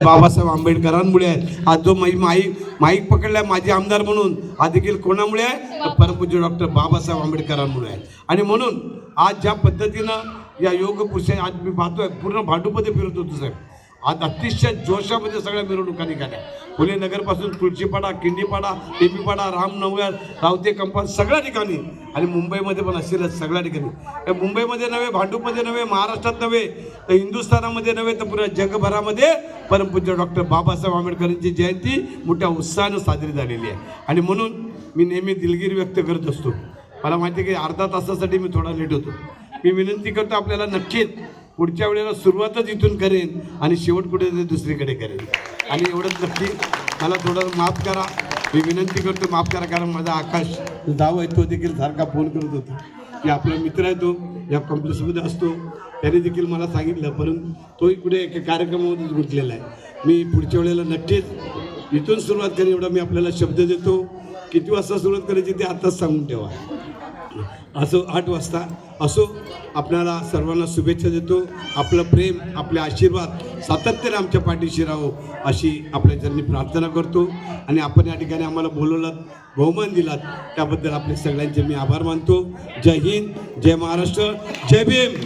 बाबासाहेब आंबेडकरांमुळे आहे. आज जो माईक पकडलाय माझे आमदार म्हणून, हा देखील कोणामुळे आहे? तर परमपूज्य डॉक्टर बाबासाहेब आंबेडकरांमुळे आहे. आणि म्हणून आज ज्या पद्धतीनं या योग पुरुष आज मी पाहतोय, पूर्ण भांडूपमध्ये फिरत होतो साहेब. आज अतिशय जोशामध्ये सगळ्या मिरवणुका निघाल्या. फुले नगरपासून तुळशीपाडा, किंडीपाडा, टेपीपाडा, रामनगर, रावते कंपाऊंड सगळ्या ठिकाणी, आणि मुंबईमध्ये पण असेलच सगळ्या ठिकाणी. मुंबईमध्ये नव्हे, भांडूपमध्ये नव्हे, महाराष्ट्रात नव्हे, तर हिंदुस्थानामध्ये नव्हे, तर पुऱ्या जगभरामध्ये परमपूज्य डॉक्टर बाबासाहेब आंबेडकरांची जयंती मोठ्या उत्साहानं साजरी झालेली आहे. आणि म्हणून मी नेहमी दिलगिरी व्यक्त करत असतो. मला माहिती आहे की अर्धा तासासाठी मी थोडा लेट होतो. मी विनंती करतो आपल्याला, नक्कीच पुढच्या वेळेला सुरुवातच इथून करेन आणि शेवट कुठे दुसरीकडे करेन. आणि एवढंच नक्की मला थोडं माफ करा, मी विनंती करतो, माफ करा. कारण माझा आकाश जाव आहे, तो देखील सारखा फोन करत होता की आपला मित्र आहे, तो या कॉम्प्लेक्समध्ये असतो, त्याने देखील मला सांगितलं, परंतु तो इकडे एका कार्यक्रमामध्येच गुंतलेला आहे. मी पुढच्या वेळेला नक्कीच इथून सुरुवात करेन, एवढा मी आपल्याला शब्द देतो. किती वाजता सुरुवात करायची ते आताच सांगून ठेवा. असो 8 वाजता असो. आपल्याला सर्वांना शुभेच्छा देतो. आपलं प्रेम, आपले आशीर्वाद सातत्याने आमच्या पाठीशी राहो अशी आपल्या चरणी प्रार्थना करतो. आणि आपण या ठिकाणी आम्हाला बोलवलात, बहुमान दिलात, त्याबद्दल आपले सगळ्यांचे मी आभार मानतो. जय हिंद, जय महाराष्ट्र, जय भीम.